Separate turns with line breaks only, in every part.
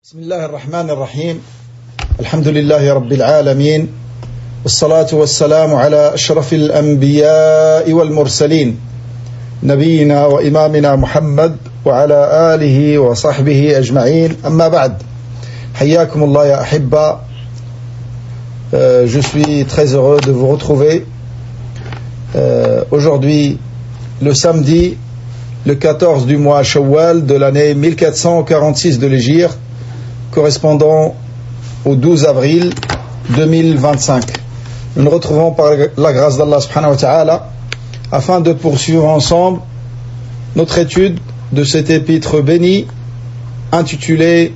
بسم الله الرحمن الرحيم الحمد لله رب العالمين والصلاة والسلام على أشرف الأنبياء والمرسلين نبينا وإمامنا محمد وعلى آله وصحبه أجمعين أما بعد حياكم الله يا أحبة. Je suis très heureux de vous retrouver aujourd'hui le samedi le 14 du mois Shawwal de l'année 1446 de l'Hégire, correspondant au 12 avril 2025. Nous nous retrouvons par la grâce d'Allah subhanahu wa ta'ala afin de poursuivre ensemble notre étude de cet épître béni intitulé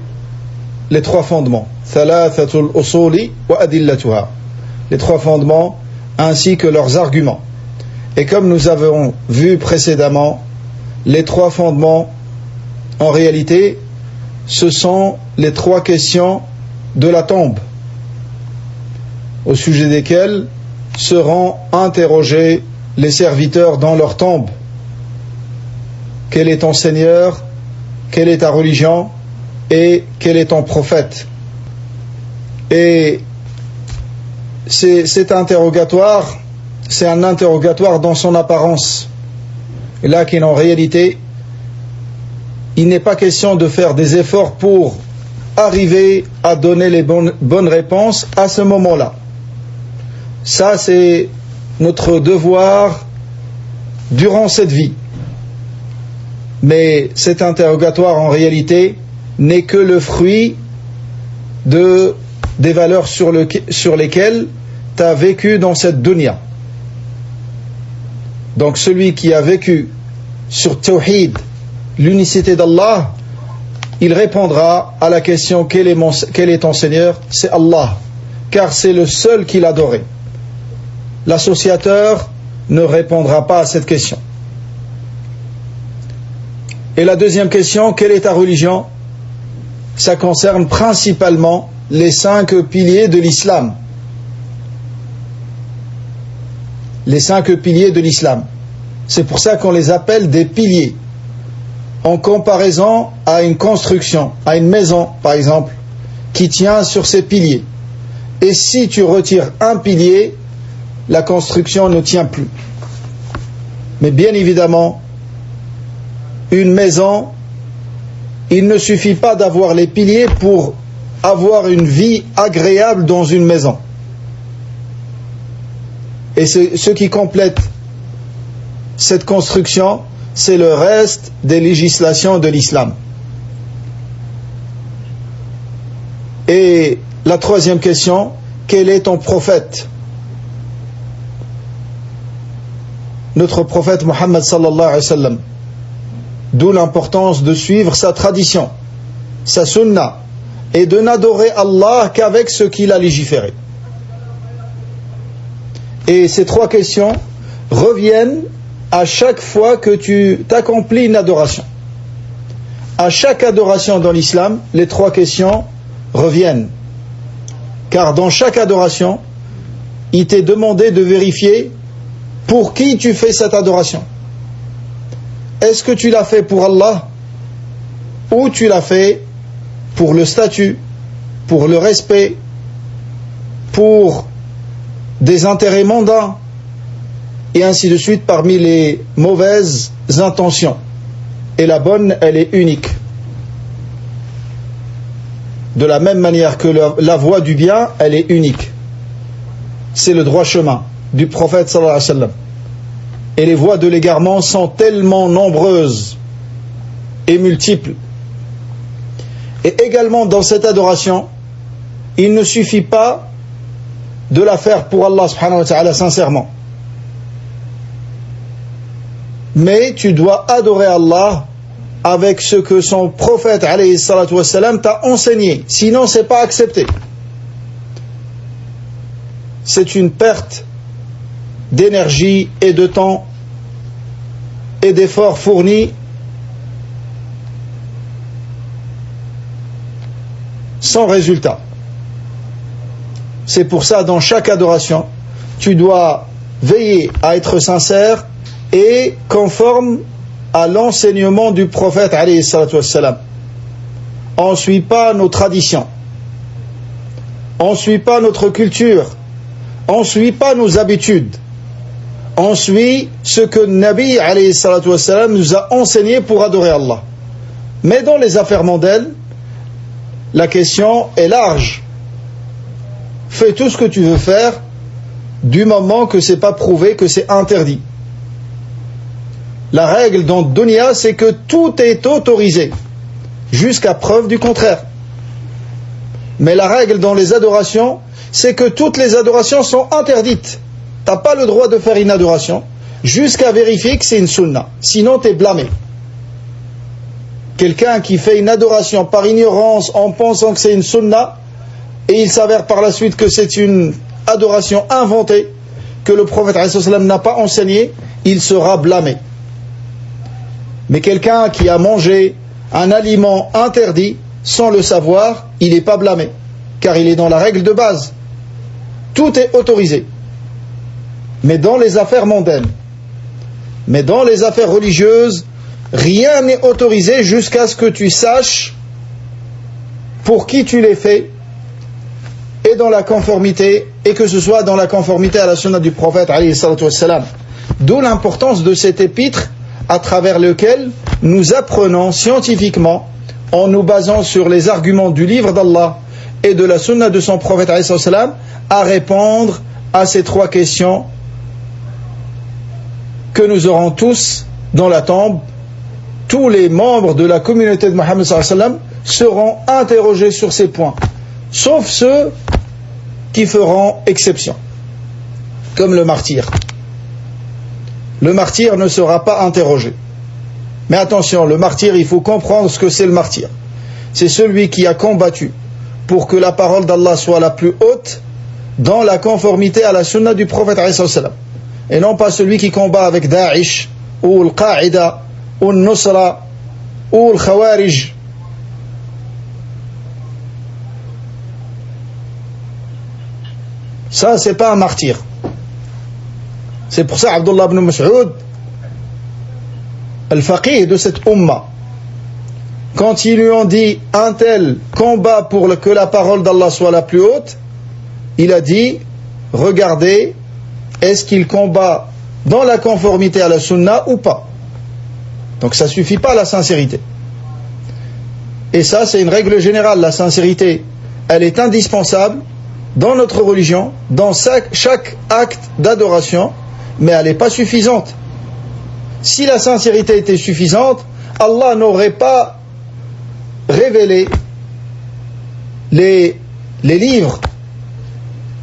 Les trois fondements, Thalathatul usuli wa adillatuha, les trois fondements ainsi que leurs arguments. Et comme nous avons vu précédemment, les trois fondements en réalité ce sont les trois questions de la tombe, au sujet desquelles seront interrogés les serviteurs dans leur tombe. Quel est ton Seigneur? Quelle est ta religion? Et quel est ton prophète? Et cet interrogatoire, c'est un interrogatoire dans son apparence. Et là, qu'en réalité, il n'est pas question de faire des efforts pour arriver à donner les bonnes réponses à ce moment-là. Ça, c'est notre devoir durant cette vie. Mais cet interrogatoire, en réalité, n'est que le fruit des valeurs sur lesquelles tu as vécu dans cette dunya. Donc celui qui a vécu sur Tawhid, l'unicité d'Allah, il répondra à la question quel est ton Seigneur? C'est Allah, car c'est le seul qu'il adorait. L'associateur ne répondra pas à cette question. Et la deuxième question, quelle est ta religion? Ça concerne principalement les 5 piliers de l'islam. Les 5 piliers de l'islam. C'est pour ça qu'on les appelle des piliers. En comparaison à une construction, à une maison par exemple, qui tient sur ses piliers. Et si tu retires un pilier, la construction ne tient plus. Mais bien évidemment, une maison, il ne suffit pas d'avoir les piliers pour avoir une vie agréable dans une maison. Et ce qui complète cette construction, c'est le reste des législations de l'islam. Et la troisième question, quel est ton prophète? Notre prophète Muhammad sallallahu alayhi wa sallam. D'où l'importance de suivre sa tradition, sa sunna, et de n'adorer Allah qu'avec ce qu'il a légiféré. Et ces trois questions reviennent à chaque fois que tu t'accomplis une adoration. À chaque adoration dans l'islam, les trois questions reviennent. Car dans chaque adoration, il t'est demandé de vérifier pour qui tu fais cette adoration. Est-ce que tu l'as fait pour Allah ou tu l'as fait pour le statut, pour le respect, pour des intérêts mondains et ainsi de suite parmi les mauvaises intentions. Et la bonne, elle est unique. De la même manière que la voie du bien, elle est unique. C'est le droit chemin du prophète sallallahu alayhi wa sallam. Et les voies de l'égarement sont tellement nombreuses et multiples. Et également dans cette adoration, il ne suffit pas de la faire pour Allah subhanahu wa ta'ala sincèrement. Mais tu dois adorer Allah avec ce que son prophète alayhi salatu wassalam t'a enseigné. Sinon, c'est pas accepté. C'est une perte d'énergie et de temps et d'efforts fournis sans résultat. C'est pour ça, dans chaque adoration, tu dois veiller à être sincère et conforme à l'enseignement du prophète alayhi salatu wassalam. on ne suit pas nos traditions, on ne suit pas notre culture, on ne suit pas nos habitudes, on suit ce que Nabi alayhi salatu wassalam nous a enseigné pour adorer Allah. Mais dans les affaires mondaines, la question est large. Fais tout ce que tu veux faire du moment que c'est pas prouvé, que c'est interdit. La règle dans Dunya, c'est que tout est autorisé, jusqu'à preuve du contraire. Mais la règle dans les adorations, c'est que toutes les adorations sont interdites. Tu n'as pas le droit de faire une adoration jusqu'à vérifier que c'est une sunna. Sinon, tu es blâmé. Quelqu'un qui fait une adoration par ignorance en pensant que c'est une sunna, et il s'avère par la suite que c'est une adoration inventée, que le prophète n'a pas enseigné, il sera blâmé. Mais quelqu'un qui a mangé un aliment interdit sans le savoir, il n'est pas blâmé, car il est dans la règle de base. Tout est autorisé. Mais dans les affaires mondaines, mais dans les affaires religieuses, rien n'est autorisé jusqu'à ce que tu saches pour qui tu les fais et dans la conformité, et que ce soit dans la conformité à la sunna du prophète alayhi salatu wassalam. D'où l'importance de cet épître à travers lequel nous apprenons scientifiquement, en nous basant sur les arguments du livre d'Allah et de la sunna de son prophète alayhi salatu wassalam, à répondre à ces trois questions que nous aurons tous dans la tombe. Tous les membres de la communauté de Mohammed sallallahu alayhi wa sallam seront interrogés sur ces points, sauf ceux qui feront exception, comme le martyr. Le martyr ne sera pas interrogé. Mais attention, le martyr, il faut comprendre ce que c'est le martyr. C'est celui qui a combattu pour que la parole d'Allah soit la plus haute dans la conformité à la sunna du prophète alayhi sallam. Et non pas celui qui combat avec Daesh ou le Qa'ida ou le Nusra ou le Khawarij. Ça, c'est pas un martyr. C'est pour ça Abdullah ibn Mas'ud, le faqih de cette umma, quand ils lui ont dit un tel combat pour que la parole d'Allah soit la plus haute, il a dit, regardez, est-ce qu'il combat dans la conformité à la sunna ou pas? Donc ça suffit pas la sincérité. Et ça, c'est une règle générale. La sincérité, elle est indispensable dans notre religion, dans chaque acte d'adoration, mais elle n'est pas suffisante. Si la sincérité était suffisante, Allah n'aurait pas révélé les livres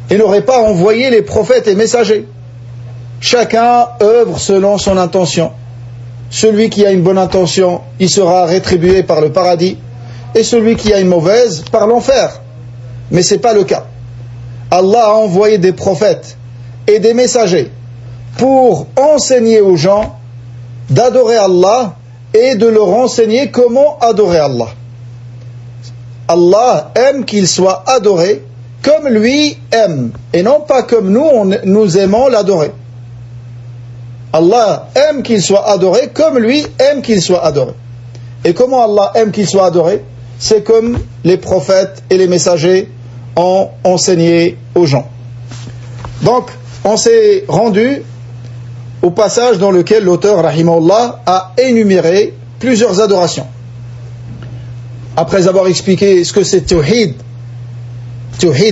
et n'aurait pas envoyé les prophètes et messagers. Chacun œuvre selon son intention. Celui qui a une bonne intention, il sera rétribué par le paradis, et celui qui a une mauvaise, par l'enfer. Mais ce n'est pas le cas. Allah a envoyé des prophètes et des messagers pour enseigner aux gens d'adorer Allah et de leur enseigner comment adorer Allah. Allah aime qu'il soit adoré comme lui aime, et non pas comme nous aimons l'adorer. Allah aime qu'il soit adoré comme lui aime qu'il soit adoré. Et comment Allah aime qu'il soit adoré? C'est comme les prophètes et les messagers ont enseigné aux gens. Donc, on s'est rendu au passage dans lequel l'auteur, rahimahullah, a énuméré plusieurs adorations. Après avoir expliqué ce que c'est Tawhid,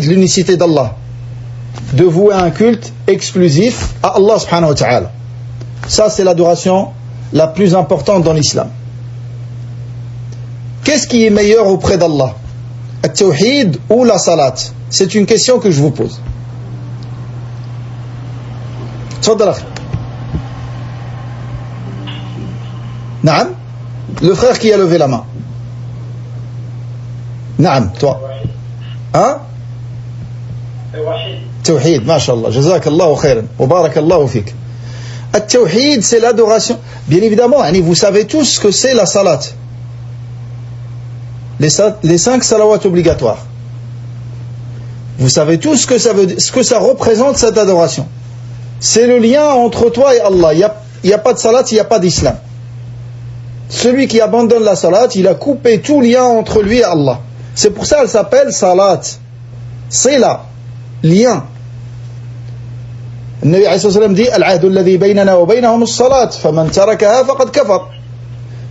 l'unicité d'Allah, de vouer un culte exclusif à Allah subhanahu wa ta'ala. Ça, c'est l'adoration la plus importante dans l'islam. Qu'est-ce qui est meilleur auprès d'Allah? At-Tawhid ou la salat? C'est une question que je vous pose. Tfaddal. Naam? Le frère qui a levé la main. Naam, toi. Hein? Tawhid, mashallah. Jazakallahu khairan. Wa barakallahu fik. At-Tawhid, c'est l'adoration. Bien évidemment, vous savez tous ce que c'est la salat. Les 5 salawats obligatoires. Vous savez tous ce que ça représente, cette adoration. C'est le lien entre toi et Allah. Il n'y a pas de salat, il n'y a pas d'islam. celui qui abandonne la salat, il a coupé tout lien entre lui et Allah. C'est pour ça qu'elle s'appelle salat. Sila, lien. Le Nabi alayhi sallam dit Al-ahdu alladhi baynana wa baynahum as-salat, faman tarakaha faqad kafar.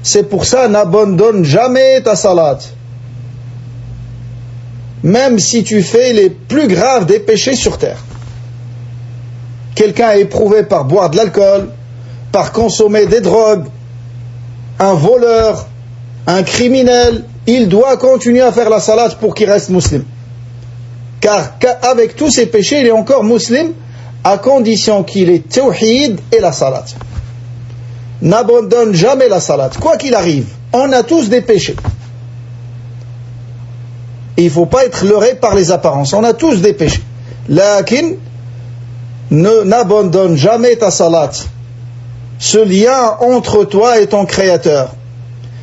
C'est pour ça, n'abandonne jamais ta salat. Même si tu fais les plus graves des péchés sur terre. Quelqu'un est éprouvé par boire de l'alcool, par consommer des drogues, un voleur, un criminel, il doit continuer à faire la salat pour qu'il reste musulman. Car avec tous ses péchés, il est encore musulman, à condition qu'il ait tawhid et la salat. N'abandonne jamais la salat, quoi qu'il arrive. On a tous des péchés. Et il ne faut pas être leurré par les apparences. On a tous des péchés. Lakin, n'abandonne jamais ta salat. Ce lien entre toi et ton Créateur.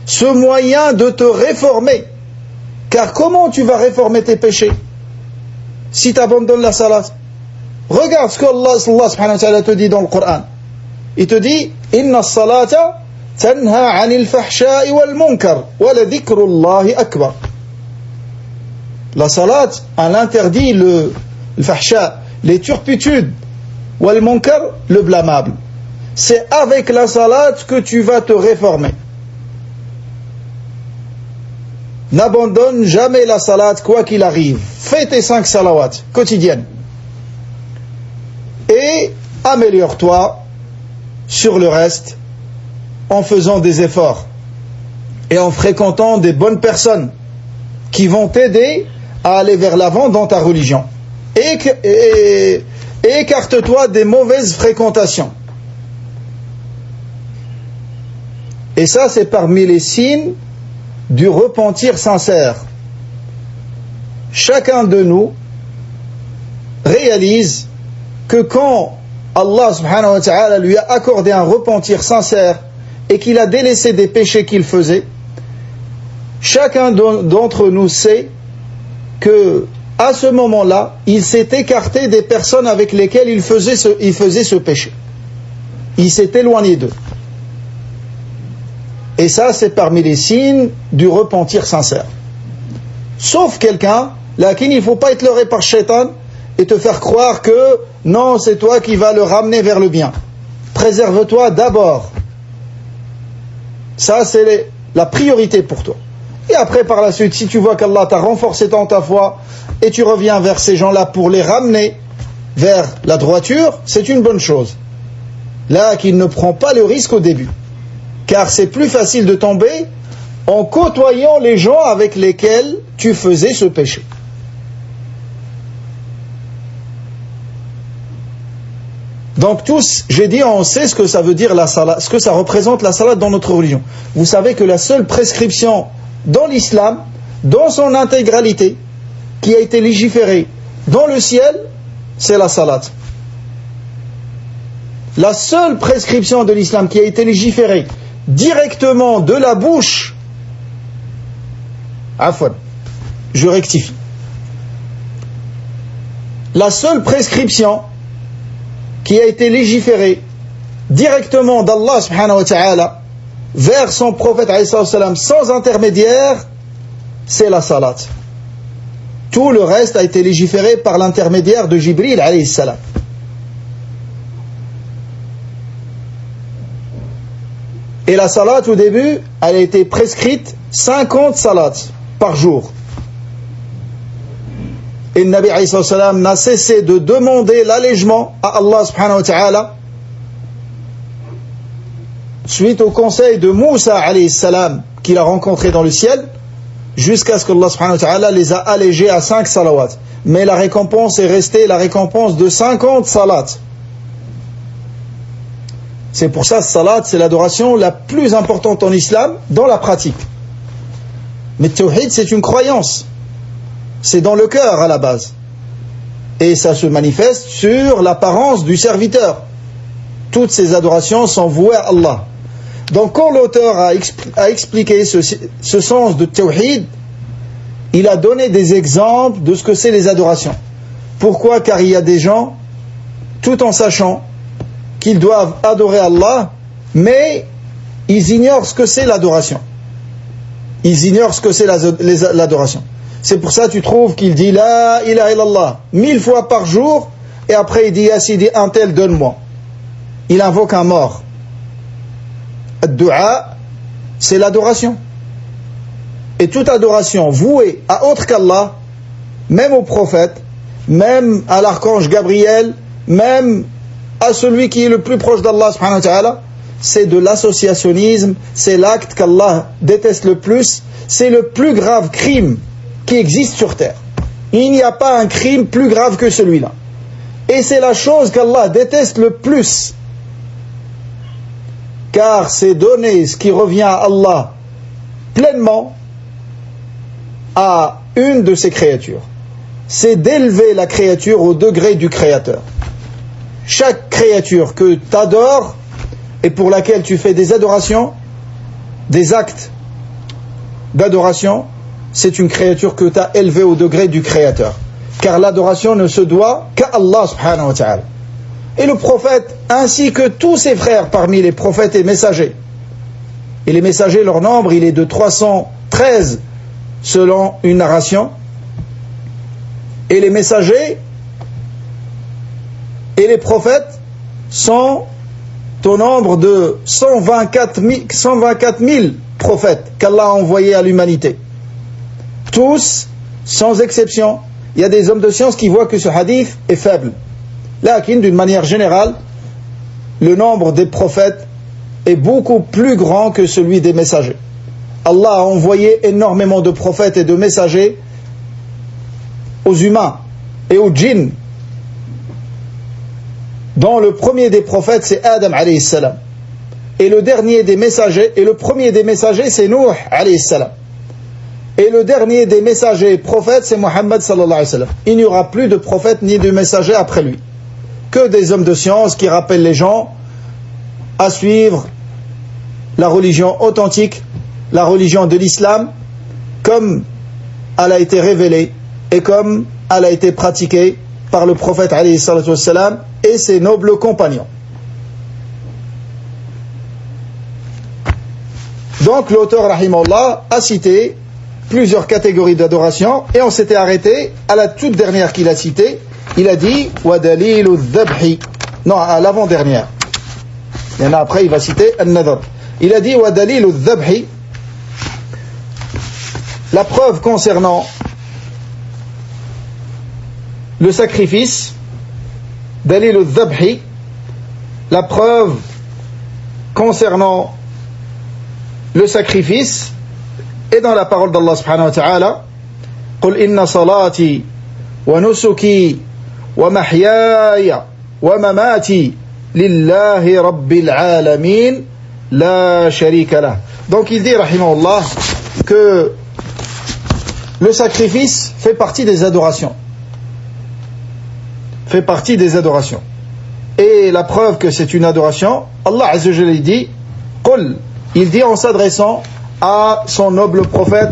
Ce moyen de te réformer. Car comment tu vas réformer tes péchés si tu abandonnes la salat? Regarde ce que Allah subhanahu wa ta'ala te dit dans le Coran. Il te dit Inna as-salata tanha 'anil fahsha'i wal munkar wa la dhikrullahi akbar. La salat, elle interdit le fahsha, les turpitudes, wal munkar, le blâmable. C'est avec la salat que tu vas te réformer. N'abandonne jamais la salat, quoi qu'il arrive. Fais tes 5 salawats quotidiennes. Et améliore-toi sur le reste en faisant des efforts et en fréquentant des bonnes personnes qui vont t'aider à aller vers l'avant dans ta religion. Et écarte-toi des mauvaises fréquentations. Et ça, c'est parmi les signes du repentir sincère. Chacun de nous réalise que quand Allah subhanahu wa ta'ala lui a accordé un repentir sincère et qu'il a délaissé des péchés qu'il faisait, chacun d'entre nous sait que à ce moment-là, il s'est écarté des personnes avec lesquelles il faisait ce péché. Il s'est éloigné d'eux. Et ça, c'est parmi les signes du repentir sincère. Sauf quelqu'un, là, qu'il ne faut pas être leurré par Shaitan et te faire croire que non, c'est toi qui vas le ramener vers le bien. Préserve-toi d'abord. Ça, c'est la priorité pour toi. Et après, par la suite, si tu vois qu'Allah t'a renforcé dans ta foi et tu reviens vers ces gens-là pour les ramener vers la droiture, c'est une bonne chose. Là, qu'il ne prend pas le risque au début. Car c'est plus facile de tomber en côtoyant les gens avec lesquels tu faisais ce péché. Donc tous, j'ai dit, on sait ce que ça veut dire la salat, ce que ça représente la salat dans notre religion. Vous savez que la seule prescription dans l'islam, dans son intégralité, qui a été légiférée dans le ciel, c'est la salat. La seule prescription de l'islam qui a été légiférée directement de la bouche, afwan, je rectifie. La seule prescription qui a été légiférée directement d'Allah subhanahu wa ta'ala vers son prophète alayhi salam sans intermédiaire, c'est la salat. Tout le reste a été légiféré par l'intermédiaire de Jibril alayhi salam. Et la salat au début, elle a été prescrite 50 salats par jour. Et le Nabi alayhi salam n'a cessé de demander l'allègement à Allah subhanahu wa ta'ala suite au conseil de Moussa alayhi salam qu'il a rencontré dans le ciel, jusqu'à ce que Allah subhanahu wa ta'ala les a allégés à 5 salawats. Mais la récompense est restée la récompense de 50 salats. C'est pour ça que salat, c'est l'adoration la plus importante en islam dans la pratique. Mais tawhid, c'est une croyance. C'est dans le cœur à la base. Et ça se manifeste sur l'apparence du serviteur. Toutes ces adorations sont vouées à Allah. Donc quand l'auteur a expliqué ce sens de tawhid, il a donné des exemples de ce que c'est les adorations. Pourquoi? Car il y a des gens, tout en sachant qu'ils doivent adorer Allah, mais ils ignorent ce que c'est l'adoration. Ils ignorent ce que c'est l'adoration. C'est pour ça que tu trouves qu'il dit La ilaha illallah 1000 fois par jour, et après il dit Ya Sidi, un tel, donne-moi. Il invoque un mort. Ad-du'a, c'est l'adoration. Et toute adoration vouée à autre qu'Allah, même au prophète, même à l'archange Gabriel, même à celui qui est le plus proche d'Allah subhanahu wa ta'ala, c'est de l'associationnisme, c'est l'acte qu'Allah déteste le plus, c'est le plus grave crime qui existe sur terre. Il n'y a pas un crime plus grave que celui-là. Et c'est la chose qu'Allah déteste le plus. Car c'est donner ce qui revient à Allah pleinement à une de ses créatures. C'est d'élever la créature au degré du Créateur. Chaque créature que tu adores et pour laquelle tu fais des adorations, des actes d'adoration, c'est une créature que tu as élevée au degré du Créateur. Car l'adoration ne se doit qu'à Allah subhanahu wa ta'ala. Et le prophète, ainsi que tous ses frères parmi les prophètes et messagers. Et les messagers, leur nombre, il est de 313 selon une narration. Et les messagers et les prophètes sont au nombre de 124 000 prophètes qu'Allah a envoyés à l'humanité. Tous, sans exception. Il y a des hommes de science qui voient que ce hadith est faible. Lakin, d'une manière générale, le nombre des prophètes est beaucoup plus grand que celui des messagers. Allah a envoyé énormément de prophètes et de messagers aux humains et aux djinns, dont le premier des prophètes c'est Adam alayhi salam, et le dernier des messagers, et le premier des messagers c'est Nuh alayhi salam, et le dernier des messagers prophètes c'est Muhammad sallallahu alayhi wa sallam. Il n'y aura plus de prophètes ni de messagers après lui, que des hommes de science qui rappellent les gens à suivre la religion authentique, la religion de l'islam, comme elle a été révélée et comme elle a été pratiquée par le prophète alayhi salatu wassalam et ses nobles compagnons. Donc l'auteur rahimahullah a cité plusieurs catégories d'adoration et on s'était arrêté à la toute dernière qu'il a citée. Il a dit wa dalilu dhabhi, non, à l'avant-dernière. Il y en a après, il va citer an-nadhr. Il a dit wa dalilu dhabhi, la preuve concernant le sacrifice, dalilu dhabhi, la preuve concernant le sacrifice est dans la parole d'Allah subhanahu wa ta'ala. Qul inna salati wa nusuki wa mahyaya wa mamati lillahi rabbil alamin la sharika lah. Donc il dit rahimahullah que le sacrifice fait partie des adorations. Fait partie des adorations. Et la preuve que c'est une adoration, Allah azza wa jalla dit Qul, il dit en s'adressant à son noble prophète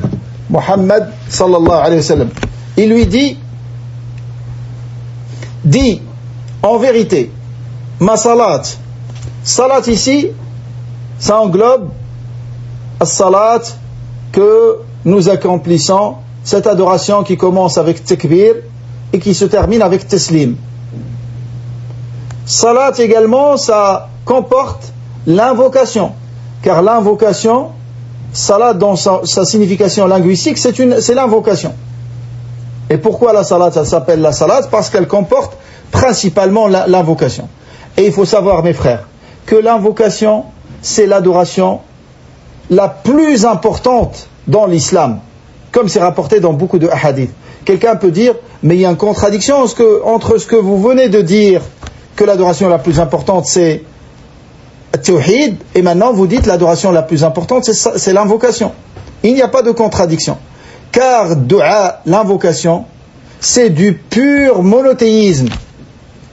Muhammad sallallahu alayhi wa sallam. Il lui dit en vérité, ma salat. Salat ici, ça englobe as-salat que nous accomplissons, cette adoration qui commence avec takbir et qui se termine avec taslim. Salat également, ça comporte l'invocation, car l'invocation, salat dans sa signification linguistique, c'est l'invocation. Et pourquoi la salat, ça s'appelle la salat? Parce qu'elle comporte principalement l'invocation. Et il faut savoir, mes frères, que l'invocation, c'est l'adoration la plus importante dans l'islam, comme c'est rapporté dans beaucoup de hadiths. Quelqu'un peut dire, mais il y a une contradiction entre ce que vous venez de dire, que l'adoration la plus importante c'est Tawhid, et maintenant vous dites l'adoration la plus importante c'est l'invocation. Il n'y a pas de contradiction, car dua, l'invocation, c'est du pur monothéisme.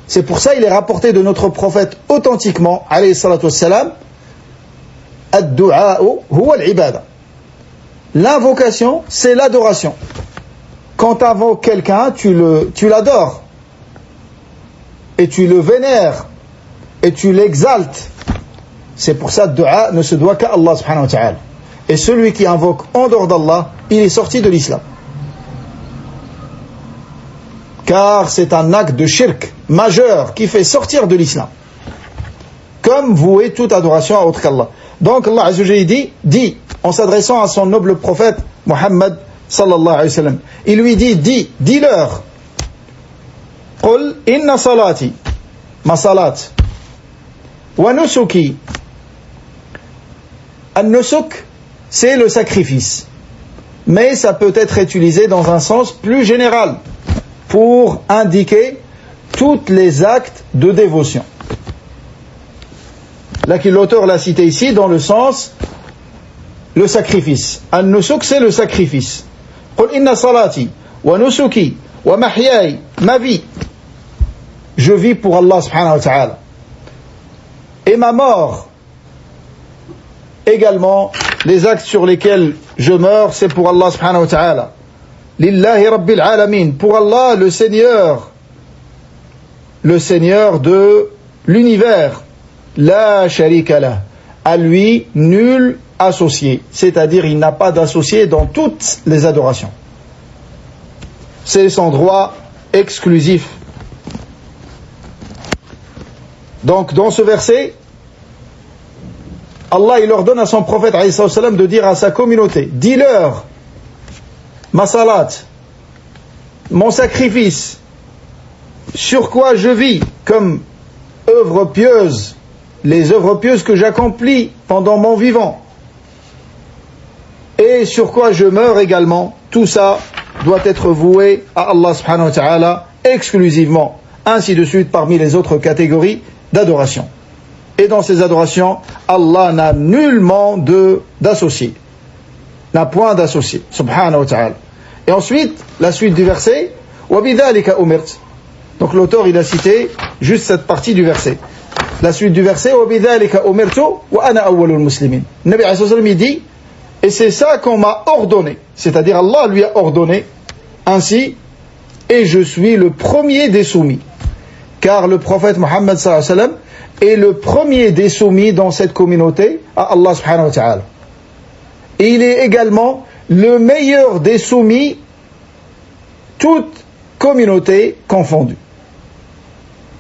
C'est pour ça il est rapporté de notre prophète authentiquement alayhi salatu wassalam, ad-du'a huwa al-ibada. L'invocation c'est l'adoration. Quand tu invoques quelqu'un, tu l'adores et tu le vénères et tu l'exaltes C'est pour ça que le dua ne se doit qu'à Allah subhanahu wa ta'ala. Et celui qui invoque en dehors d'Allah, il est sorti de l'islam. Car c'est un acte de shirk majeur qui fait sortir de l'islam. Comme vouer toute adoration à autre qu'Allah. Donc Allah Azza wa Jalla dit, en s'adressant à son noble prophète Muhammad sallallahu alayhi wa sallam, il lui dit, dis-leur, Qul inna salati, ma salat, wa nusuki. An-nusuk, c'est le sacrifice. Mais ça peut être utilisé dans un sens plus général pour indiquer tous les actes de dévotion. Là, l'auteur l'a cité ici dans le sens le sacrifice. An-nusuk, c'est le sacrifice. Qul inna salati wa nusuki wa mahyaya, ma vie. Je vis pour Allah subhanahu wa ta'ala. Et ma mort également, les actes sur lesquels je meurs, c'est pour Allah subhanahu wa ta'ala. Lillahi rabbil alamin, pour Allah le Seigneur de l'univers. La sharika lah, à lui nul associé, c'est-à-dire il n'a pas d'associé dans toutes les adorations. C'est son droit exclusif. Donc dans ce verset, Allah il ordonne à son prophète alayhi salam de dire à sa communauté, dis-leur, ma salat, mon sacrifice, sur quoi je vis comme œuvre pieuse, les œuvres pieuses que j'accomplis pendant mon vivant, et sur quoi je meurs également, tout ça doit être voué à Allah subhanahu wa ta'ala exclusivement, ainsi de suite parmi les autres catégories d'adoration. Et dans ces adorations, Allah n'a nullement d'associé, n'a point d'associé, subhanahu wa ta'ala. Et ensuite, la suite du verset, وَبِذَلِكَ أُمِرْتُ. Donc l'auteur il a cité juste cette partie du verset. La suite du verset, وَبِذَلِكَ أُمِرْتُ وَأَنَا أَوَّلُ الْمُسْلِمِينَ. Nabi alayhi salam il dit, et c'est ça qu'on m'a ordonné, c'est-à-dire Allah lui a ordonné ainsi, et je suis le premier des soumis. Car le prophète Muhammad sallallahu alayhi wa sallam est le premier des soumis dans cette communauté à Allah subhanahu wa ta'ala. Et il est également le meilleur des soumis, toute communauté confondue.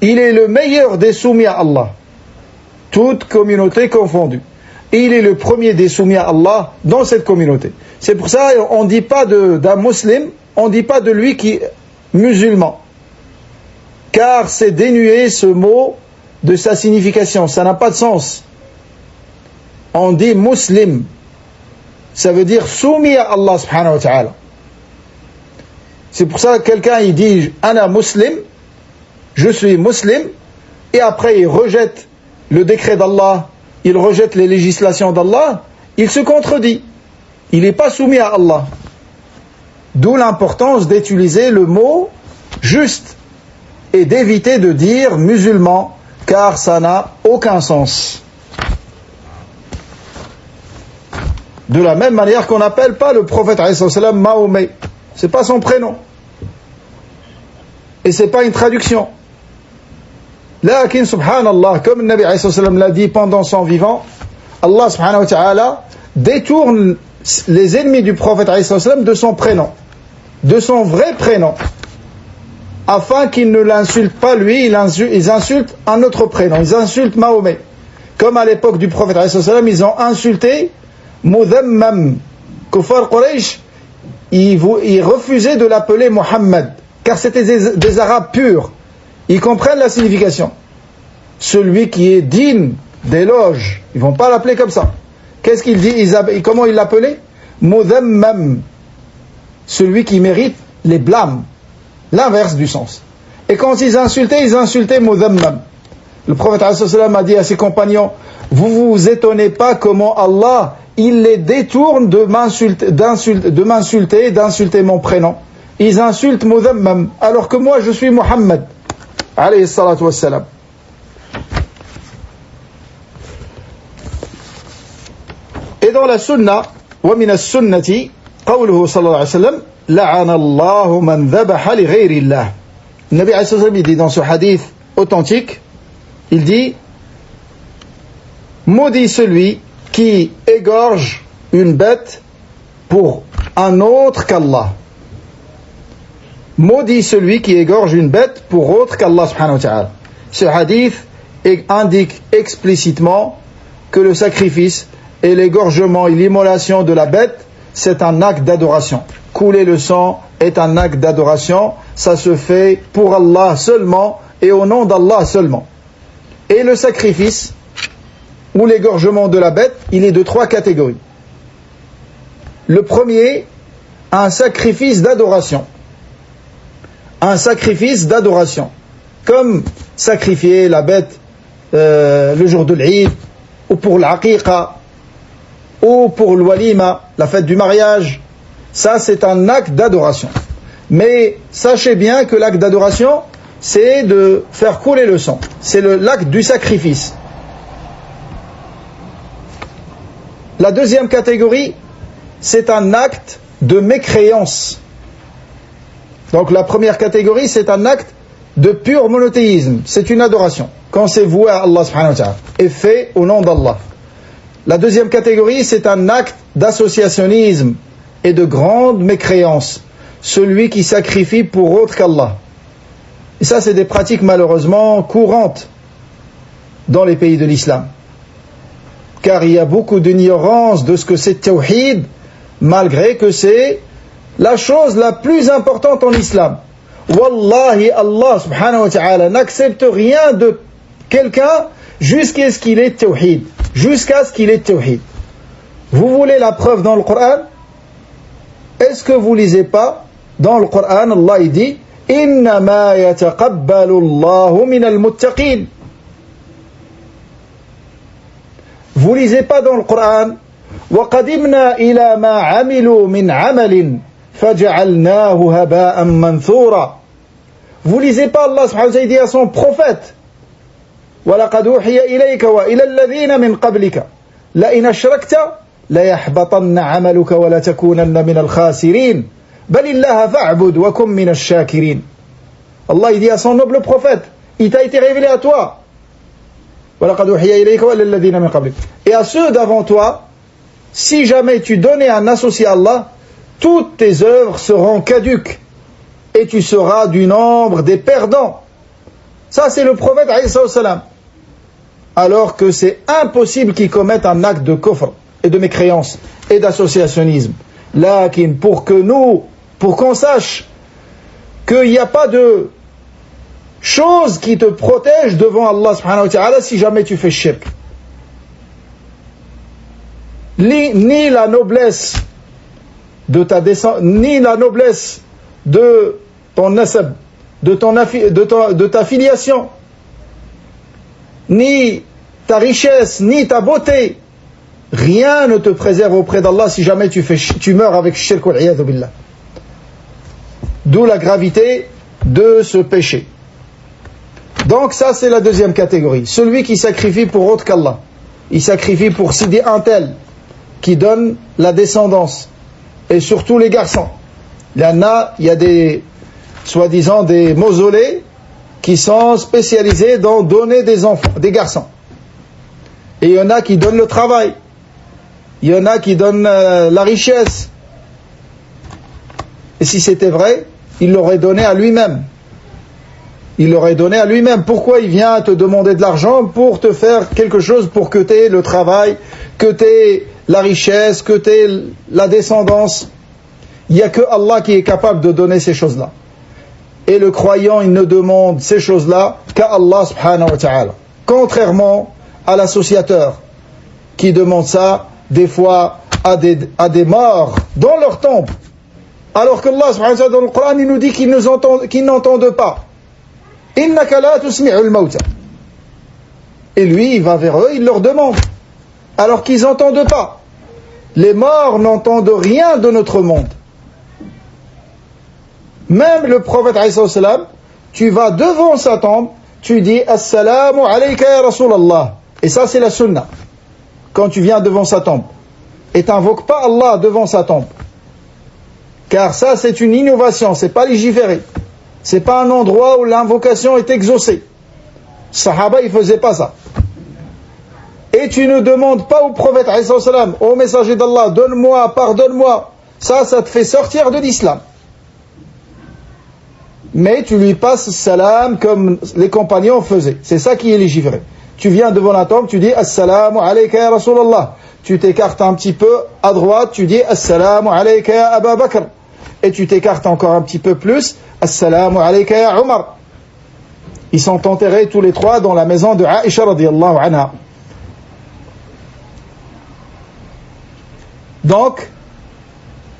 Il est le meilleur des soumis à Allah, toute communauté confondue. Et il est le premier des soumis à Allah dans cette communauté. C'est pour ça on ne dit pas d'un musulman, on ne dit pas de lui qui est musulman. Car c'est dénué ce mot de sa signification, ça n'a pas de sens. On dit muslim, ça veut dire soumis à Allah subhanahu wa ta'ala. C'est pour ça que quelqu'un il dit ana muslim, je suis musulman, et après il rejette le décret d'Allah, il rejette les législations d'Allah, il se contredit. Il n'est pas soumis à Allah. D'où l'importance d'utiliser le mot juste et d'éviter de dire musulman, car ça n'a aucun sens. De la même manière qu'on n'appelle pas le prophète alayhi salam Mahomet, c'est pas son prénom. Et c'est pas une traduction. Lakin subhanallah, comme le Nabi alayhi salam l'a dit pendant son vivant, Allah subhanahu wa ta'ala détourne les ennemis du prophète alayhi salam de son prénom, de son vrai prénom, afin qu'ils ne l'insultent pas lui, ils insultent un autre prénom, ils insultent Mahomet. Comme à l'époque du prophète alayhi salam, ils ont insulté Mudhammam. Kuffar Quraysh, ils refusaient de l'appeler Muhammad, car c'était des Arabes purs. Ils comprennent la signification. Celui qui est digne d'éloge, ils ne vont pas l'appeler comme ça. Qu'est-ce qu'il dit? Comment il l'appelait? Mudhammam. Celui qui mérite les blâmes. L'inverse du sens. Et quand ils insultaient Mudhammam. Le prophète a dit à ses compagnons, vous vous étonnez pas comment Allah, il les détourne de m'insulter, d'insulter mon prénom. Ils insultent Mudhammam, alors que moi je suis Muhammad. Alayhi salatu wassalam. Et dans la sunna, wa min as-sunnati, qawluhu sallallahu alayhi wa sallam, la'ana Allahu man dhabaha li ghayri Allah. Le Nabi alayhi sallam, il dit dans ce hadith authentique, il dit, Maudit celui qui égorge une bête pour un autre qu'Allah. Maudit celui qui égorge une bête pour autre qu'Allah subhanahu wa ta'ala. Ce hadith indique explicitement que le sacrifice et l'égorgement et l'immolation de la bête, c'est un acte d'adoration. Couler le sang est un acte d'adoration. Ça se fait pour Allah seulement et au nom d'Allah seulement. Et le sacrifice ou l'égorgement de la bête, il est de 3 catégories. Le premier, un sacrifice d'adoration. Un sacrifice d'adoration. Comme sacrifier la bête le jour de l'Eid, ou pour l'aqiqa, ou pour le walima, la fête du mariage. Ça, c'est un acte d'adoration. Mais sachez bien que l'acte d'adoration, c'est de faire couler le sang. C'est l'acte du sacrifice. La deuxième catégorie, c'est un acte de mécréance. Donc la première catégorie, c'est un acte de pur monothéisme. C'est une adoration. Quand c'est voué à Allah subhanahu wa ta'ala et fait au nom d'Allah. La deuxième catégorie, c'est un acte d'associationnisme et de grande mécréance. Celui qui sacrifie pour autre qu'Allah. Et ça, c'est des pratiques malheureusement courantes dans les pays de l'islam. Car il y a beaucoup d'ignorance de ce que c'est tawhid, malgré que c'est la chose la plus importante en islam. Wallahi, Allah subhanahu wa ta'ala n'accepte rien de quelqu'un jusqu'à ce qu'il ait tawhid. Jusqu'à ce qu'il ait tawhid. Vous voulez la preuve dans le Coran? Est-ce que vous lisez pas dans le Coran, Allah il dit Innama yataqabbalu Allahu minal muttaqin. Vous lisez pas dans le Coran وَقَدِمْنَا إِلَى مَا عَمِلُوا مِنْ عَمَلٍ فَجَعَلْنَاهُ هَبَاءً مَنْثُورًا. Vous lisez pas Allah subhanahu wa ta'ala dit à son prophète وَلَقَدْ أُوحِيَ إِلَيْكَ وَإِلَى الَّذِينَ مِنْ قَبْلِكَ لَئِنْ أَشْرَكْتَ لَيَحْبَطَنَّ عَمَلُكَ وَلَتَكُونَنَّ مِنَ الْخَاسِرِينَ بَلِ اللَّهَ فَاعْبُدْ وَكُنْ مِنَ الشَّاكِرِينَ. Allah il dit à son noble prophète, il t'a été révélé à toi. وَلَقَدْ أُوحِيَ إِلَيْكَ وَإِلَى الَّذِينَ مِنْ قَبْلِكَ. Et à ceux d'avant toi, si jamais tu donnais un associé à Allah, toutes tes œuvres seront caduques et tu seras du nombre des perdants. Ça c'est le prophète alayhi salam. Alors que c'est impossible qu'il commette un acte de kufr et de mécréance et d'associationnisme. Lakin pour qu'on sache qu'il n'y a pas de chose qui te protège devant Allah subhanahu wa ta'ala si jamais tu fais shirk. Ni la noblesse de ta descendance, ni la noblesse de ton nasab, de ta filiation, ni ta richesse, ni ta beauté, rien ne te préserve auprès d'Allah si jamais tu meurs avec shirk wal iyadhu billah. D'où la gravité de ce péché. Donc ça c'est la deuxième catégorie. Celui qui sacrifie pour autre qu'Allah. Il sacrifie pour Sidi un tel qui donne la descendance. Et surtout les garçons. Il y a des, soi-disant, des mausolées qui sont spécialisés dans donner des enfants, des garçons. Et il y en a qui donnent le travail. Il y en a qui donnent la richesse. Et si c'était vrai, il l'aurait donné à lui-même. Il l'aurait donné à lui-même. Pourquoi il vient te demander de l'argent pour te faire quelque chose pour que tu aies le travail, que tu aies la richesse, que tu aies la descendance? Il n'y a que Allah qui est capable de donner ces choses-là. Et le croyant, il ne demande ces choses-là qu'à Allah subhanahu wa ta'ala. Contrairement à l'associateur qui demande ça des fois à des morts dans leur tombe. Alors que Allah subhanahu wa ta'ala dans le Coran, il nous dit qu'ils n'entendent pas. Innaka la tusmi'ul mawta. Et lui, il va vers eux, il leur demande. Alors qu'ils n'entendent pas. Les morts n'entendent rien de notre monde. Même le prophète alayhi salam, tu vas devant sa tombe, tu dis Assalamu alayka ya Rasulallah. Et ça c'est la sunna. Quand tu viens devant sa tombe. Et t'invoques pas Allah devant sa tombe. Car ça c'est une innovation, c'est pas légiféré. C'est pas un endroit où l'invocation est exaucée. Sahaba ils faisaient pas ça. Et et tu ne demandes pas au prophète, au messager d'Allah, donne-moi, pardonne-moi, ça te fait sortir de l'islam. Mais tu lui passes salam comme les compagnons faisaient. C'est ça qui est légiféré. Tu viens devant la tombe, tu dis Assalamu alayka ya Rasulallah. Tu t'écartes un petit peu à droite, tu dis Assalamu alayka ya Aba Bakr. Et tu t'écartes encore un petit peu plus, Assalamu alayka ya Umar. Ils sont enterrés tous les trois dans la maison de Aïcha radiyallahu anha. Donc,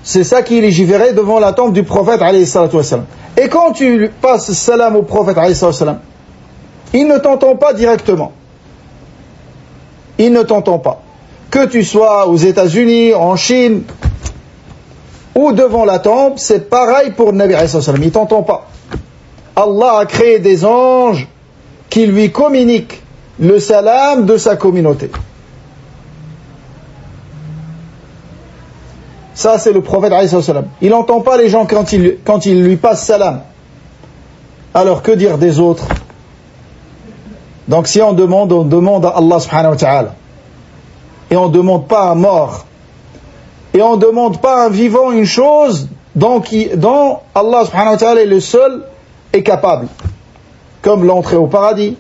c'est ça qui est légiféré devant la tombe du prophète alayhi salatu wassalam. Et quand tu passes salam au prophète alayhi salatu wassalam, il ne t'entend pas directement. Il ne t'entend pas. Que tu sois aux États-Unis, en Chine, ou devant la tombe, c'est pareil pour le Nabi alayhi salatu wassalam. Il ne t'entend pas. Allah a créé des anges qui lui communiquent le salam de sa communauté. Ça, c'est le prophète alayhi salam. Il n'entend pas les gens quand il lui passe salam. Alors que dire des autres? Donc si on demande à Allah subhanahu wa ta'ala. Et on ne demande pas à un mort. Et on ne demande pas à un vivant une chose dont Allah subhanahu wa ta'ala est le seul est capable. Comme l'entrée au paradis,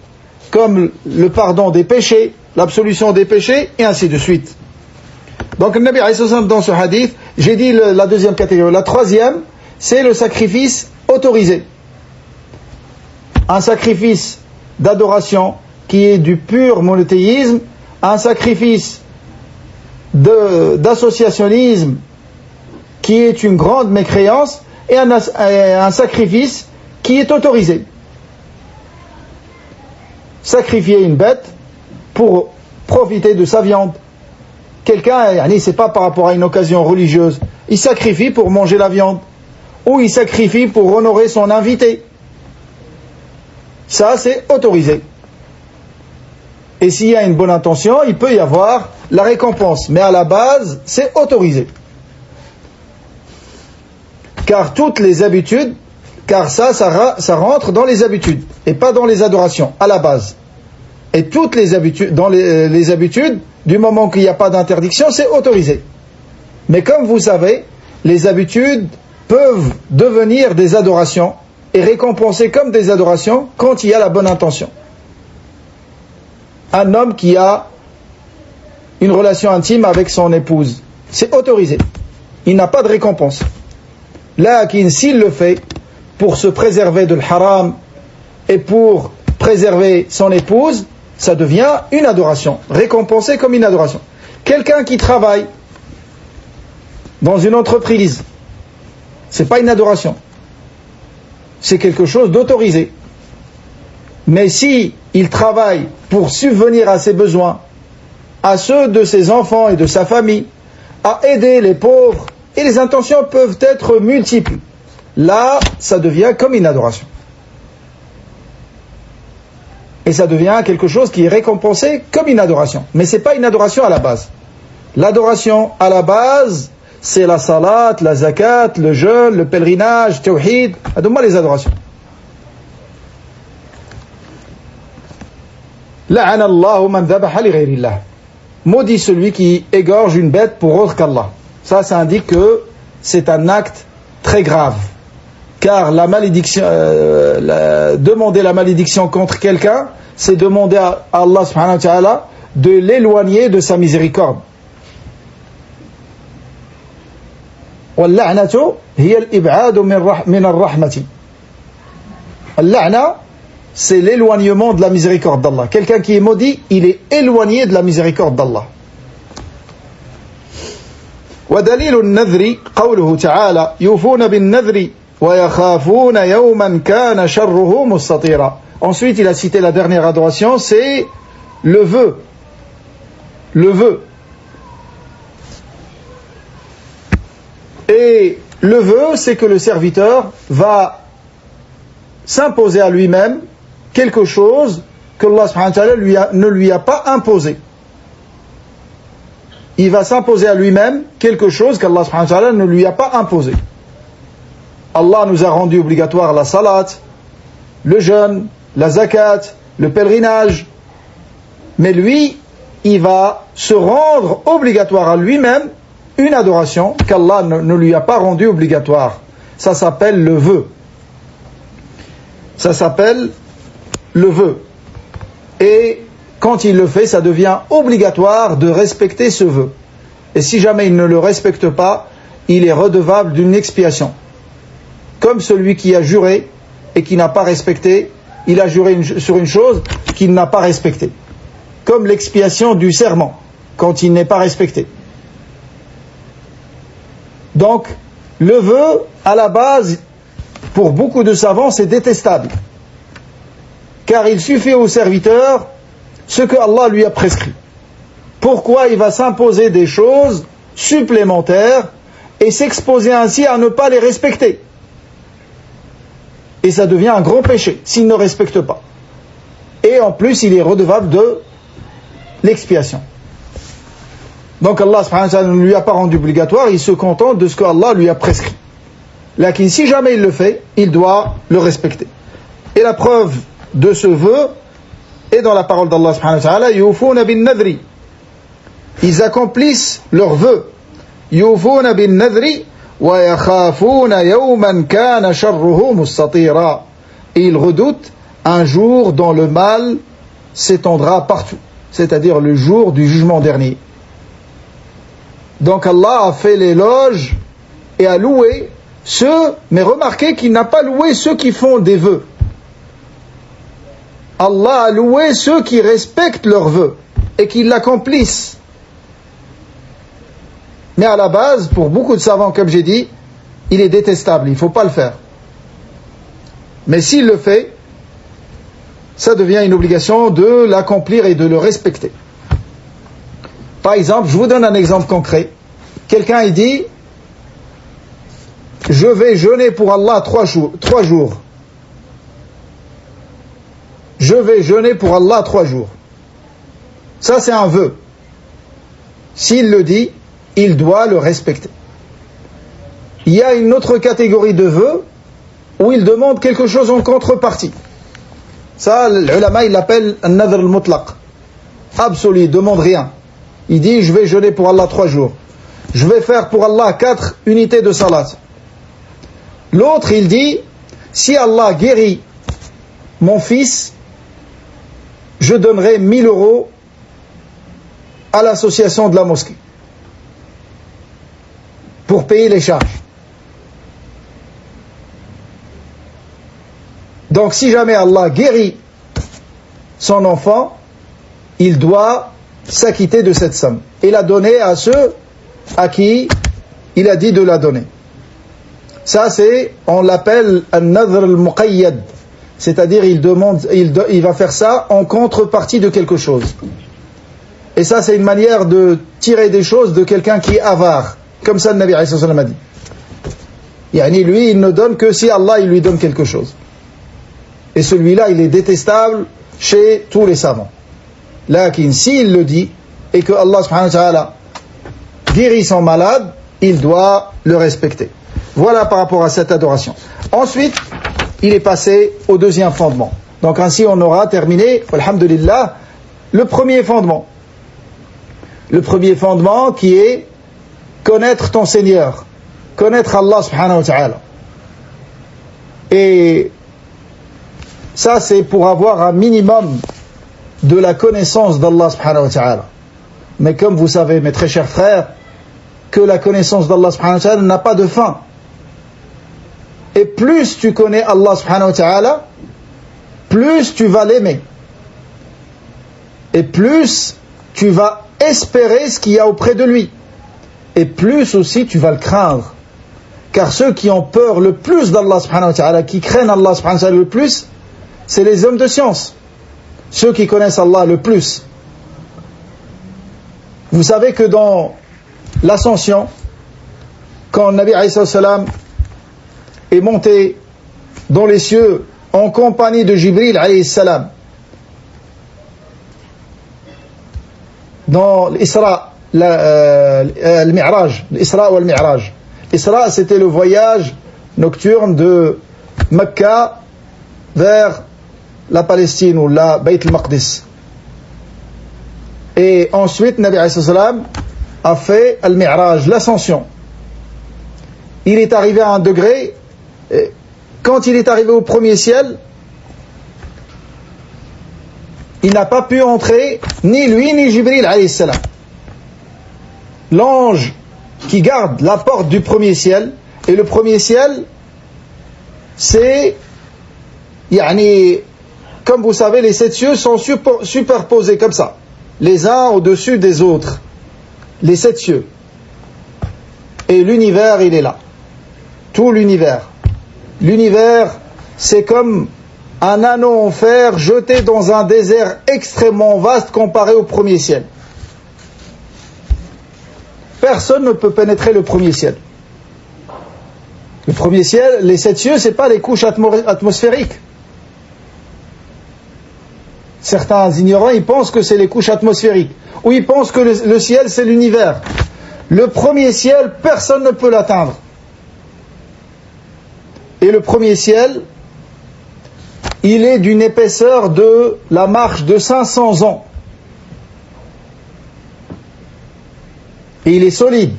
comme le pardon des péchés, l'absolution des péchés, et ainsi de suite. Donc le Nabi alayhi salam dans ce hadith, j'ai dit la deuxième catégorie. La troisième, c'est le sacrifice autorisé. Un sacrifice d'adoration qui est du pur monothéisme, un sacrifice d'associationnisme qui est une grande mécréance, et un sacrifice qui est autorisé. Sacrifier une bête pour profiter de sa viande. Quelqu'un, c'est pas par rapport à une occasion religieuse, il sacrifie pour manger la viande, ou il sacrifie pour honorer son invité. Ça, c'est autorisé. Et s'il y a une bonne intention, il peut y avoir la récompense. Mais à la base, c'est autorisé. Car toutes les habitudes, car ça rentre dans les habitudes, et pas dans les adorations, à la base. Et toutes les habitudes, dans les habitudes, du moment qu'il n'y a pas d'interdiction, c'est autorisé. Mais comme vous savez, les habitudes peuvent devenir des adorations et récompensées comme des adorations quand il y a la bonne intention. Un homme qui a une relation intime avec son épouse, c'est autorisé. Il n'a pas de récompense. Là, s'il le fait pour se préserver de l'haram et pour préserver son épouse, ça devient une adoration, récompensée comme une adoration. Quelqu'un qui travaille dans une entreprise, c'est pas une adoration, c'est quelque chose d'autorisé. Mais si il travaille pour subvenir à ses besoins, à ceux de ses enfants et de sa famille, à aider les pauvres, et les intentions peuvent être multiples, là, ça devient comme une adoration. Et ça devient quelque chose qui est récompensé comme une adoration. Mais ce n'est pas une adoration à la base. L'adoration à la base, c'est la salat, la zakat, le jeûne, le pèlerinage, tawhid. Donne-moi les adorations. La'ana Allahu man dhabaha li ghayrillah. Maudit celui qui égorge une bête pour autre qu'Allah. Ça indique que c'est un acte très grave. Car la malédiction, demander la malédiction contre quelqu'un, c'est demander à Allah subhanahu wa ta'ala de l'éloigner de sa miséricorde. وَاللَّعْنَةُ هِيَ الْإِبْعَادُ مِنَ الرَّحْمَةِ. Al-la'na, c'est l'éloignement de la miséricorde d'Allah. Quelqu'un qui est maudit, il est éloigné de la miséricorde d'Allah. وَدَلِيلُ النَّذْرِ قَوْلُهُ تَعَالَى يُوفُونَ بِالنَّذْرِ وَيَخَافُونَ يَوْمًا كَانَ شَرُّهُ مُسْتَطِيرًا. Ensuite, il a cité la dernière adoration, c'est le vœu. Le vœu. Et le vœu, c'est que le serviteur va s'imposer à lui-même quelque chose que Allah subhanahu wa ta'ala ne lui a pas imposé. Il va s'imposer à lui-même quelque chose qu'Allah subhanahu wa ta'ala ne lui a pas imposé. Allah nous a rendu obligatoire la salat, le jeûne, la zakat, le pèlerinage. Mais lui, il va se rendre obligatoire à lui-même une adoration qu'Allah ne lui a pas rendue obligatoire. Ça s'appelle le vœu. Ça s'appelle le vœu. Et quand il le fait, ça devient obligatoire de respecter ce vœu. Et si jamais il ne le respecte pas, il est redevable d'une expiation. Comme celui qui a juré et qui n'a pas respecté, il a juré sur une chose qu'il n'a pas respectée. Comme l'expiation du serment, quand il n'est pas respecté. Donc, le vœu, à la base, pour beaucoup de savants, c'est détestable. Car il suffit au serviteur ce que Allah lui a prescrit. Pourquoi il va s'imposer des choses supplémentaires et s'exposer ainsi à ne pas les respecter? Et ça devient un gros péché s'il ne respecte pas. Et en plus, il est redevable de l'expiation. Donc Allah subhanahu wa ta'ala ne lui a pas rendu obligatoire, il se contente de ce que Allah lui a prescrit. Lakin si jamais il le fait, il doit le respecter. Et la preuve de ce vœu est dans la parole d'Allah subhanahu wa ta'ala, yufuna bin nadri. Ils accomplissent leur vœu. Yufuna bin nadri wa yakhafuna yawman kana sharruhu mustatira. Et ils redoutent un jour dont le mal s'étendra partout, c'est-à-dire le jour du jugement dernier. Donc Allah a fait l'éloge et a loué ceux, mais remarquez qu'il n'a pas loué ceux qui font des vœux. Allah a loué ceux qui respectent leurs vœux et qui l'accomplissent. Mais à la base, pour beaucoup de savants, comme j'ai dit, il est détestable, il ne faut pas le faire. Mais s'il le fait, ça devient une obligation de l'accomplir et de le respecter. Par exemple, je vous donne un exemple concret. Quelqu'un il dit, je vais jeûner pour Allah 3 jours. Je vais jeûner pour Allah 3 jours. Ça c'est un vœu. S'il le dit, il doit le respecter. Il y a une autre catégorie de vœux où il demande quelque chose en contrepartie. Ça, l'ulama, il l'appelle un nadr al-mutlaq. Absolu, il ne demande rien. Il dit, je vais jeûner pour Allah 3 jours. Je vais faire pour Allah 4 unités de salat. L'autre, il dit, si Allah guérit mon fils, je donnerai 1000 € à l'association de la mosquée pour payer les charges. Donc si jamais Allah guérit son enfant, il doit s'acquitter de cette somme et la donner à ceux à qui il a dit de la donner. Ça c'est, on l'appelle an-nadhr al-muqayyad, c'est-à-dire il va faire ça en contrepartie de quelque chose. Et ça c'est une manière de tirer des choses de quelqu'un qui est avare, comme ça le Nabi alayhi salam a dit. Yani lui il ne donne que si Allah il lui donne quelque chose. Et celui-là, il est détestable chez tous les savants. Lakin, s'il le dit, et que Allah subhanahu wa ta'ala guérit son malade, il doit le respecter. Voilà par rapport à cette adoration. Ensuite, il est passé au deuxième fondement. Donc ainsi, on aura terminé, alhamdulillah, le premier fondement. Le premier fondement qui est connaître ton Seigneur, connaître Allah subhanahu wa ta'ala. Et ça, c'est pour avoir un minimum de la connaissance d'Allah subhanahu wa ta'ala. Mais comme vous savez, mes très chers frères, que la connaissance d'Allah subhanahu wa ta'ala n'a pas de fin. Et plus tu connais Allah subhanahu wa ta'ala, plus tu vas l'aimer. Et plus tu vas espérer ce qu'il y a auprès de lui. Et plus aussi tu vas le craindre. Car ceux qui ont peur le plus d'Allah subhanahu wa ta'ala, qui craignent Allah subhanahu wa ta'ala le plus, c'est les hommes de science, ceux qui connaissent Allah le plus. Vous savez que dans l'ascension, quand Nabi alayhi salam est monté dans les cieux en compagnie de Jibril alayhi salam, dans l'Isra, le Mi'raj, l'Isra ou le Mi'raj. L'Isra, c'était le voyage nocturne de Mecca vers la Palestine ou la Bayt al-Maqdis. Et ensuite, Nabi alayhi salam a fait al-Mi'raj, l'ascension. Il est arrivé à un degré, quand il est arrivé au premier ciel, il n'a pas pu entrer, ni lui, ni Jibril alayhi salam. L'ange qui garde la porte du premier ciel, et le premier ciel, c'est, comme vous savez, les 7 cieux sont superposés comme ça, les uns au-dessus des autres, les 7 cieux. Et l'univers, il est là. Tout l'univers. L'univers, c'est comme un anneau en fer jeté dans un désert extrêmement vaste comparé au premier ciel. Personne ne peut pénétrer le premier ciel. Le premier ciel, les 7 cieux, ce n'est pas les couches atmosphériques. Certains ignorants, ils pensent que c'est les couches atmosphériques. Ou ils pensent que le ciel, c'est l'univers. Le premier ciel, personne ne peut l'atteindre. Et le premier ciel, il est d'une épaisseur de la marche de 500 ans. Et il est solide.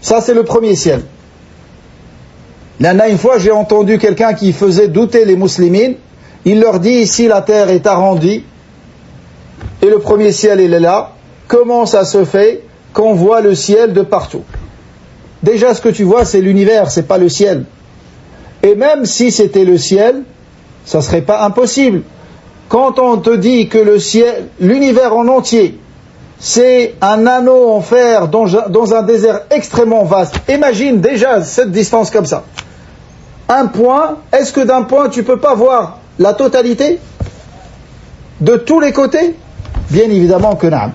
Ça, c'est le premier ciel. Là, une fois, j'ai entendu quelqu'un qui faisait douter les musulmans. Il leur dit, ici, la terre est arrondie, et le premier ciel, il est là. Comment ça se fait qu'on voit le ciel de partout? Déjà, ce que tu vois, c'est l'univers, c'est pas le ciel. Et même si c'était le ciel, ça serait pas impossible. Quand on te dit que le ciel, l'univers en entier, c'est un anneau en fer dans un désert extrêmement vaste. Imagine déjà cette distance comme ça. Un point, est-ce que d'un point tu peux pas voir la totalité de tous les côtés? Bien évidemment que non.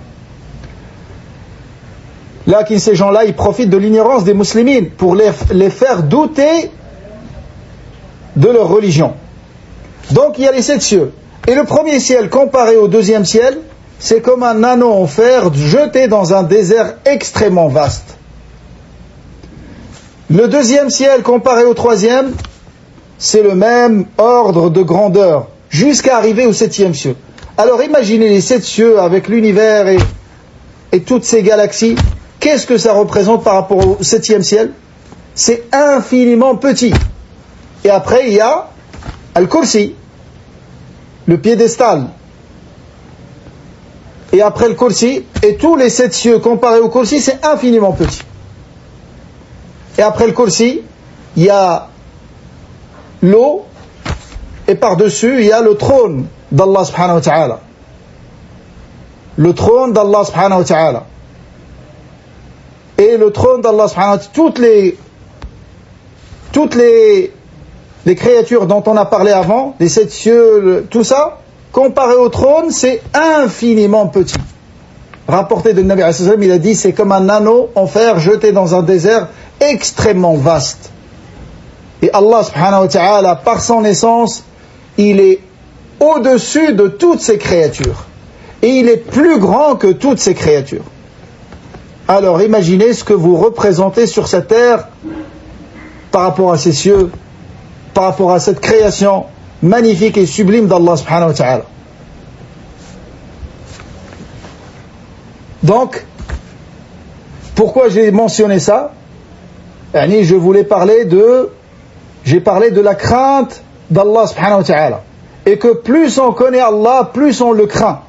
Là, ces gens-là, ils profitent de l'ignorance des musulmans pour les faire douter de leur religion. Donc il y a les 7 cieux. Et le premier ciel comparé au deuxième ciel, c'est comme un anneau en fer jeté dans un désert extrêmement vaste. Le deuxième ciel comparé au troisième, c'est le même ordre de grandeur, jusqu'à arriver au 7e ciel. Alors imaginez les 7 cieux avec l'univers et toutes ces galaxies. Qu'est-ce que ça représente par rapport au 7e ciel? C'est infiniment petit. Et après, il y a Al-Kursi, le piédestal. Et après le Kursi, et tous les 7 cieux comparés au Kursi, c'est infiniment petit. Et après le Kursi, il y a l'eau, et par-dessus, il y a le trône d'Allah subhanahu wa ta'ala. Le trône d'Allah subhanahu wa ta'ala. Et le trône d'Allah subhanahu wa ta'ala, toutes les créatures dont on a parlé avant, les 7 cieux, tout ça, comparé au trône, c'est infiniment petit. Rapporté de Nabi alayhi salam, il a dit, c'est comme un anneau en fer jeté dans un désert extrêmement vaste. Et Allah subhanahu wa ta'ala, par son essence, il est au-dessus de toutes ces créatures. Et il est plus grand que toutes ces créatures. Alors imaginez ce que vous représentez sur cette terre par rapport à ces cieux, par rapport à cette création magnifique et sublime d'Allah subhanahu wa ta'ala. Donc, pourquoi j'ai mentionné ça? Je voulais parler j'ai parlé de la crainte d'Allah subhanahu wa ta'ala. Et que plus on connaît Allah, plus on le craint.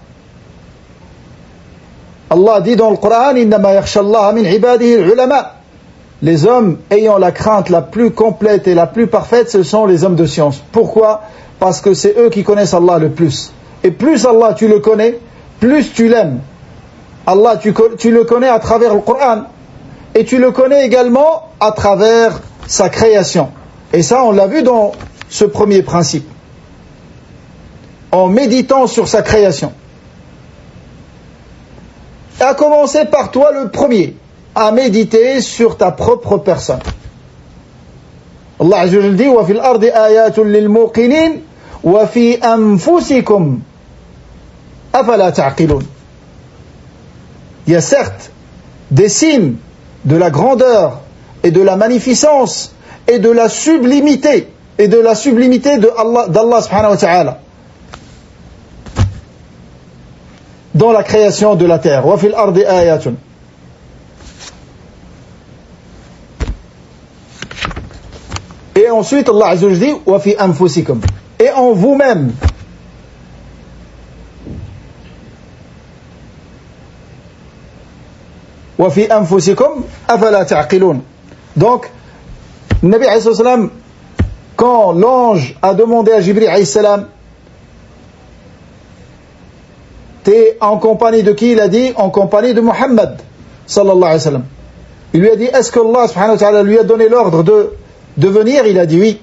Allah dit dans le Coran, innama yakhsha Allah min ibadihi al-ulama. Les hommes ayant la crainte la plus complète et la plus parfaite, ce sont les hommes de science. Pourquoi? Parce que c'est eux qui connaissent Allah le plus. Et plus Allah tu le connais, plus tu l'aimes. Allah tu le connais à travers le Coran. Et tu le connais également à travers sa création. Et ça, on l'a vu dans ce premier principe. En méditant sur sa création. Et à commencer par toi le premier, à méditer sur ta propre personne. Allah Azza wa Jalla dit wa fil ardi ayatun lil muqinin wa fi anfusikum afala ta'qilun. Il y a certes des signes de la grandeur et de la magnificence et de la sublimité d'Allah subhanahu wa ta'ala dans la création de la terre. Wa fil ardi ayatun. Et ensuite Allah Azza wa Jalla dit wa fi anfusikum, et en vous-même. Wa fi anfusikum afala ta'qilun. Donc Nabi alayhi salam, quand l'ange a demandé à Jibril alayhi salam, t'es en compagnie de qui? Il a dit en compagnie de Muhammad sallallahu alayhi wa sallam. Il lui a dit est-ce que Allah subhanahu wa ta'ala lui a donné l'ordre de venir? Il a dit oui.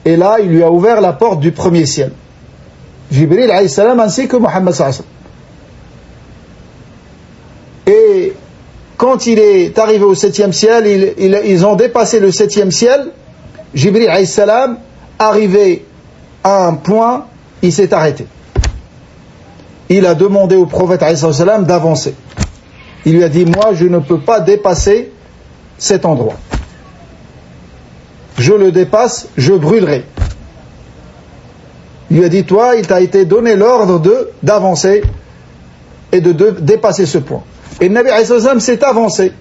Et là il lui a ouvert la porte du premier ciel, Jibril alayhi salam ainsi que Muhammad sallallahu alayhi wa sallam. Et quand il est arrivé au 7e ciel, ils ont dépassé le 7e ciel. Jibril alayhi salam, arrivé à un point, il s'est arrêté. Il a demandé au prophète alayhi salam d'avancer. Il lui a dit moi je ne peux pas dépasser cet endroit. Je le dépasse, je brûlerai. Il lui a dit toi il t'a été donné l'ordre d'avancer et de dépasser ce point. Et le Nabi alayhi salam s'est avancé.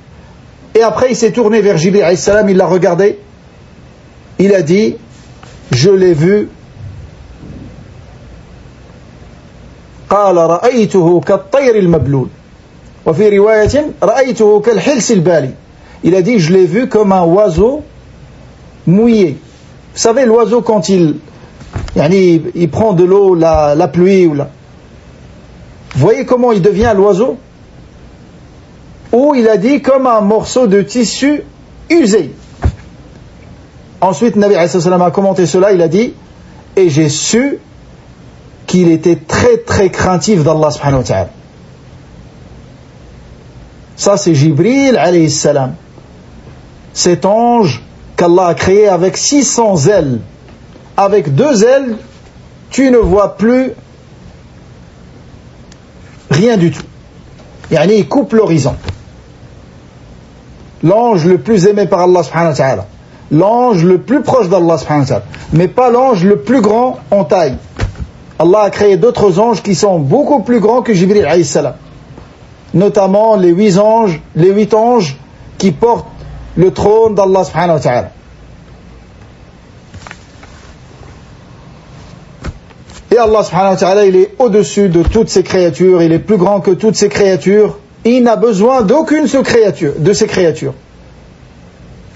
Et après il s'est tourné vers Jibril alayhi salam, il l'a regardé. Il a dit je l'ai vu. قال رأيته كالطير المبلول وفي رواية رأيته كالحلس البالي. Il a dit je l'ai vu comme un oiseau mouillé. Vous savez l'oiseau quand il prend de l'eau, la pluie ou la... Vous voyez comment il devient l'oiseau? Ou il a dit comme un morceau de tissu usé. Ensuite Nabi alayhi salam a commenté cela, il a dit et j'ai su qu'il était très très craintif d'Allah subhanahu wa ta'ala. Ça c'est Jibril alayhi salam, cet ange qu'Allah a créé avec 600 ailes. Avec 2 ailes tu ne vois plus rien du tout. Il coupe l'horizon. L'ange le plus aimé par Allah subhanahu wa ta'ala, l'ange le plus proche d'Allah subhanahu wa ta'ala, mais pas l'ange le plus grand en taille. Allah a créé d'autres anges qui sont beaucoup plus grands que Jibril alayhi salam, notamment les 8 anges qui portent le trône d'Allah subhanahu wa ta'ala. Et Allah subhanahu wa ta'ala il est au-dessus de toutes ces créatures, il est plus grand que toutes ces créatures. Il n'a besoin d'aucune de ces créatures.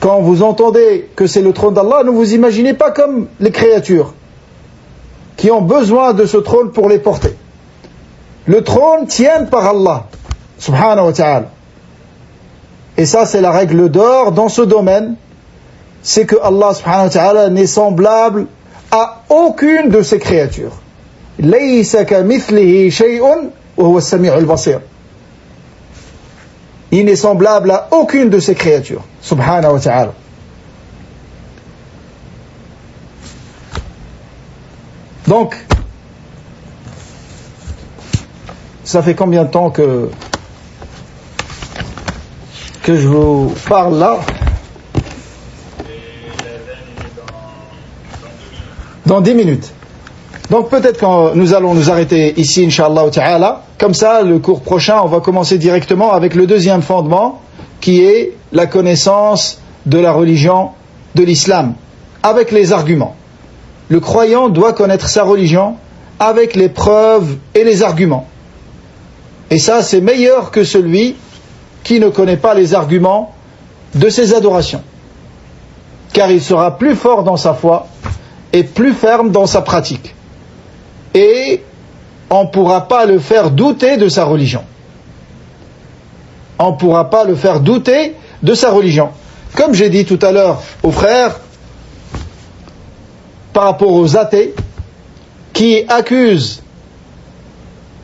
Quand vous entendez que c'est le trône d'Allah, ne vous imaginez pas comme les créatures qui ont besoin de ce trône pour les porter. Le trône tient par Allah subhanahu wa ta'ala. Et ça c'est la règle d'or dans ce domaine, c'est que Allah subhanahu wa ta'ala n'est semblable à aucune de ces créatures. Laysa kamithlihi shay'un wa huwa as-sami'ul basir. Il n'est semblable à aucune de ces créatures, subhanahu wa ta'ala. Donc, ça fait combien de temps que je vous parle là? Dans 10 minutes. Donc peut-être que nous allons nous arrêter ici, Inch'Allah ta'ala. Comme ça, le cours prochain, on va commencer directement avec le deuxième fondement, qui est la connaissance de la religion de l'islam, avec les arguments. Le croyant doit connaître sa religion avec les preuves et les arguments. Et ça, c'est meilleur que celui qui ne connaît pas les arguments de ses adorations. Car il sera plus fort dans sa foi et plus ferme dans sa pratique. Et on ne pourra pas le faire douter de sa religion. On ne pourra pas le faire douter de sa religion. Comme j'ai dit tout à l'heure aux frères, par rapport aux athées, qui accusent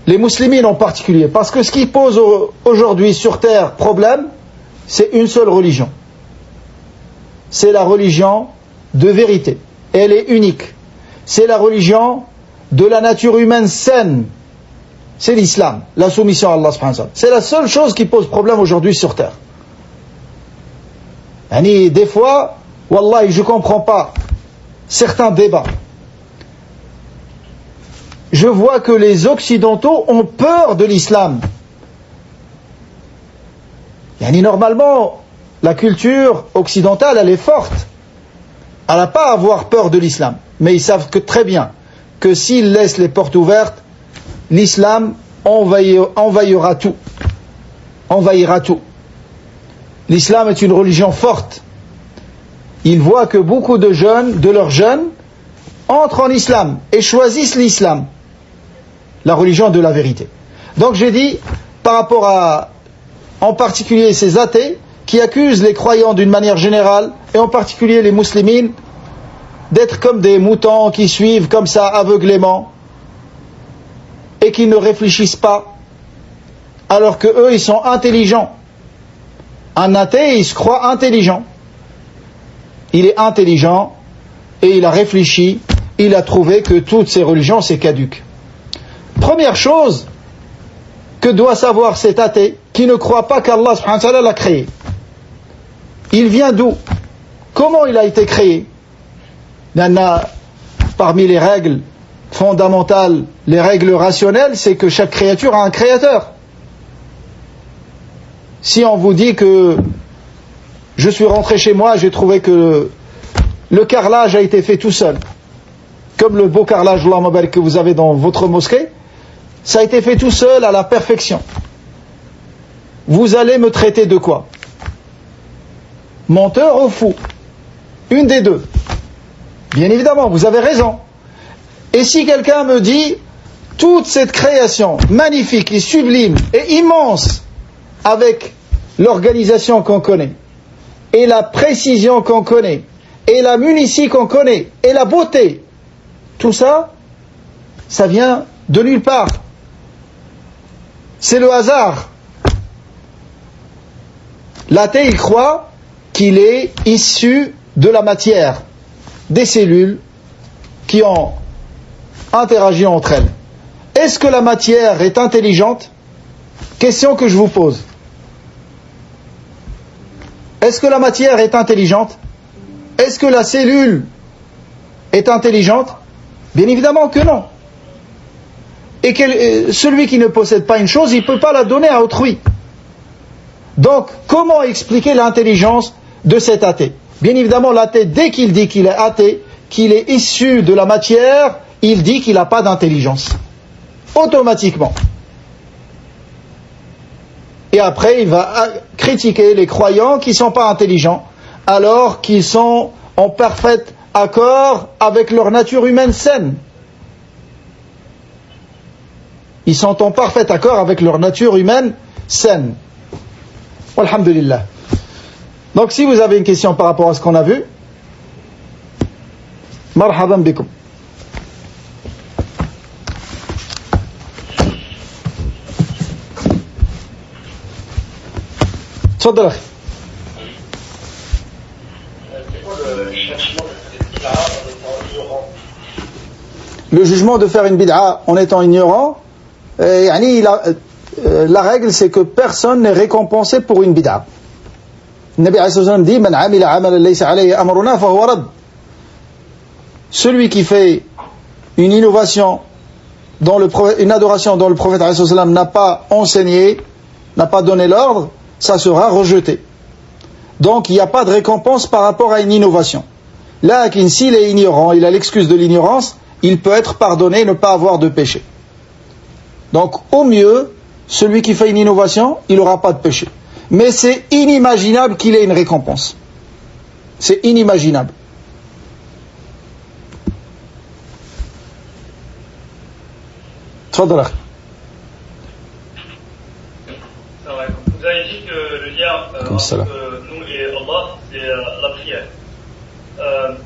les musulmans en particulier, parce que ce qui pose aujourd'hui sur terre problème, c'est une seule religion. C'est la religion de vérité. Elle est unique. C'est la religion de la nature humaine saine. C'est l'islam, la soumission à Allah subhanahu wa ta'ala. C'est la seule chose qui pose problème aujourd'hui sur terre. Des fois, wallahi, je ne comprends pas certains débats. je vois que les Occidentaux ont peur de l'islam. Normalement, la culture occidentale, elle est forte. Elle n'a pas à avoir peur de l'islam. Mais ils savent que très bien que s'ils laissent les portes ouvertes, l'islam envahira tout. Envahira tout. L'islam est une religion forte. Ils voient que beaucoup de jeunes, de leurs jeunes, entrent en islam et choisissent l'islam, la religion de la vérité. Donc j'ai dit, par rapport à, en particulier ces athées, qui accusent les croyants d'une manière générale, et en particulier les musulmans, d'être comme des moutons qui suivent comme ça aveuglément, et qui ne réfléchissent pas, alors que eux ils sont intelligents. Un athée, il se croit intelligent. Il est intelligent, et il a réfléchi, il a trouvé que toutes ces religions c'est caduque. Première chose que doit savoir cet athée, qui ne croit pas qu'Allah subhanahu wa ta'ala l'a créé. Il vient d'où? Comment il a été créé? Parmi les règles fondamentales, les règles rationnelles, c'est que chaque créature a un créateur. Si on vous dit que je suis rentré chez moi, j'ai trouvé que le carrelage a été fait tout seul, comme le beau carrelage que vous avez dans votre mosquée, ça a été fait tout seul à la perfection. Vous allez me traiter de quoi? Menteur ou fou? Une des deux. Bien évidemment, vous avez raison. Et si quelqu'un me dit toute cette création magnifique et sublime et immense, avec l'organisation qu'on connaît, et la précision qu'on connaît, et la munitie qu'on connaît, et la beauté, tout ça, ça vient de nulle part. C'est le hasard. L'athée, il croit qu'il est issu de la matière, des cellules qui ont interagi entre elles. Est-ce que la matière est intelligente? Question que je vous pose. Est-ce que la matière est intelligente? Est-ce que la cellule est intelligente? Bien évidemment que non. Et celui qui ne possède pas une chose, il ne peut pas la donner à autrui. Donc, comment expliquer l'intelligence de cet athée? Bien évidemment, l'athée, dès qu'il dit qu'il est athée, qu'il est issu de la matière, il dit qu'il n'a pas d'intelligence. Automatiquement. Et après, il va critiquer les croyants qui ne sont pas intelligents, alors qu'ils sont en parfait accord avec leur nature humaine saine. Ils sont en parfait accord avec leur nature humaine saine. Alhamdulillah. Donc si vous avez une question par rapport à ce qu'on a vu, marhaban bikum. تفضل أخي. Le jugement de faire une bid'a en étant ignorant, la règle c'est que personne n'est récompensé pour une bid'a. Le Nabi alayhi salam dit Man amila amalan laysa alayhi amruna fa huwa rad. Celui qui fait une innovation une adoration dont le prophète alayhi salam n'a pas enseigné, n'a pas donné l'ordre, ça sera rejeté. Donc il n'y a pas de récompense par rapport à une innovation. Là, s'il est ignorant, il a l'excuse de l'ignorance, il peut être pardonné et ne pas avoir de péché. Donc au mieux, celui qui fait une innovation, il n'aura pas de péché. Mais c'est inimaginable qu'il ait une récompense. C'est inimaginable. Tfadal.
Vous avez dit que le lien entre nous et Allah, c'est la prière.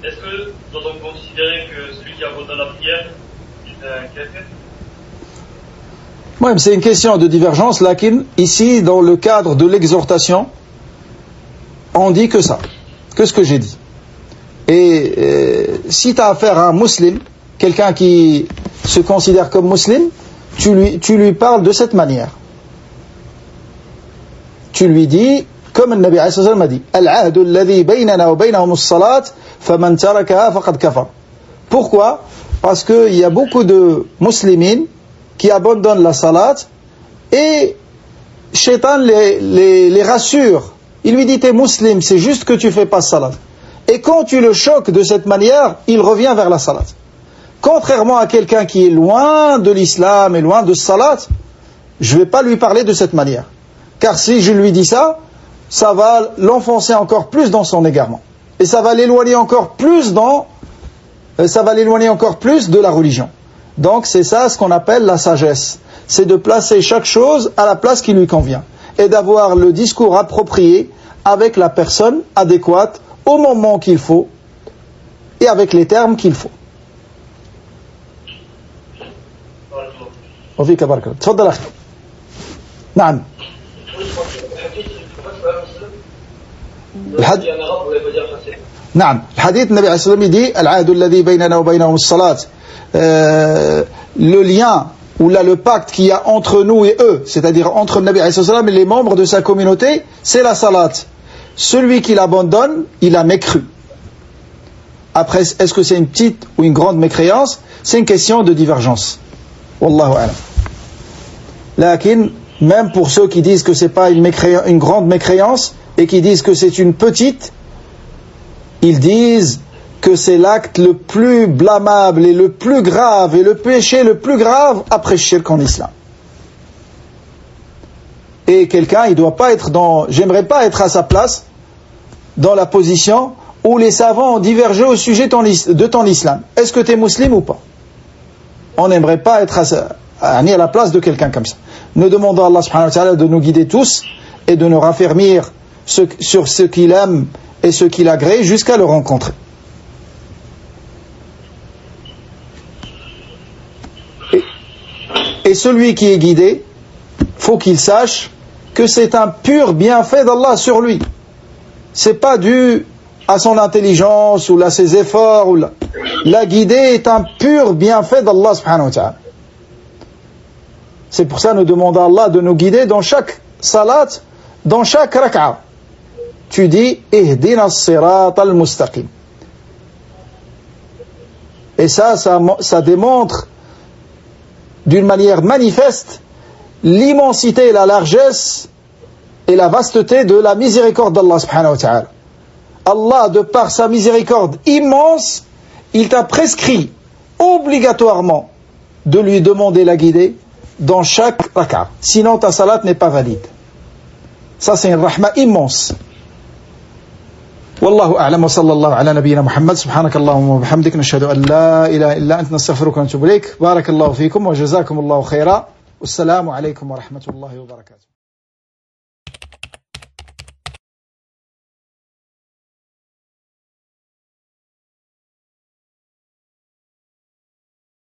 Est-ce que nous doit considérer que celui qui abandonne la prière est un kafir?
Oui, c'est une question de divergence. Lakin, ici, dans le cadre de l'exhortation, on dit que ça, que ce que j'ai dit. Et si tu as affaire à un musulman, quelqu'un qui se considère comme musulman, tu lui parles de cette manière. Tu lui dis, comme le Nabi alayhi salam a dit, Al-ahdu alladhi baynana wa baynahum as-salat, faman tarakaha faqad kafar. Pourquoi? Parce qu'il y a beaucoup de muslimines qui abandonnent la salat et Shaitan les rassure. Il lui dit, t'es musulman, c'est juste que tu fais pas salat. Et quand tu le choques de cette manière, il revient vers la salat. Contrairement à quelqu'un qui est loin de l'islam et loin de salat, je ne vais pas lui parler de cette manière. Car si je lui dis ça, ça va l'enfoncer encore plus dans son égarement. Et ça va l'éloigner encore plus de la religion. Donc c'est ça ce qu'on appelle la sagesse. C'est de placer chaque chose à la place qui lui convient. Et d'avoir le discours approprié avec la personne adéquate au moment qu'il faut et avec les termes qu'il faut. وفيك بارك الله. تفضل أخي. نعم. نعم. الحديث النبي عليه الصلاة والسلام dit العهد الذي بيننا وبينهم الصلاة. Le lien ou là le pacte qu'il y a entre nous et eux, c'est-à-dire entre le Nabi alayhi salam et les membres de sa communauté, c'est la salat. Celui qui l'abandonne, il a mécru. Après, est-ce que c'est une petite ou une grande mécréance? C'est une question de divergence. Wallahu a'lam. Lakin, même pour ceux qui disent que c'est pas une grande mécréance et qui disent que c'est une petite, ils disent que c'est l'acte le plus blâmable et le plus grave et le péché le plus grave après shirk en islam. Et quelqu'un, il doit pas être j'aimerais pas être à sa place dans la position où les savants ont divergé au sujet de ton islam. Est-ce que tu es musulman ou pas? On n'aimerait pas être à la place de quelqu'un comme ça. Nous demandons à Allah subhanahu wa ta'ala de nous guider tous et de nous raffermir sur ce qu'il aime et ce qu'il agrée jusqu'à le rencontrer. Et celui qui est guidé, faut qu'il sache que c'est un pur bienfait d'Allah sur lui. C'est pas dû à son intelligence ou à ses efforts. La guidée est un pur bienfait d'Allah subhanahu wa ta'ala. C'est pour ça que nous demandons à Allah de nous guider dans chaque salat, dans chaque rak'a. Tu dis Ihdina as-sirat al-mustaqim. Et ça démontre d'une manière manifeste l'immensité et la largesse et la vasteté de la miséricorde d'Allah subhanahu wa ta'ala. Allah, de par sa miséricorde immense, il t'a prescrit obligatoirement de lui demander la guidée dans chaque rak'a. Sinon ta salat n'est pas valide. Ça c'est une rahma immense. والله أعلم وصلى الله على نبينا محمد سبحانك اللهم وبحمدك نشهد أن لا إله إلا أنت نستغفرك ونتوب إليك بارك الله فيكم وجزاكم الله خيرا والسلام عليكم ورحمة الله وبركاته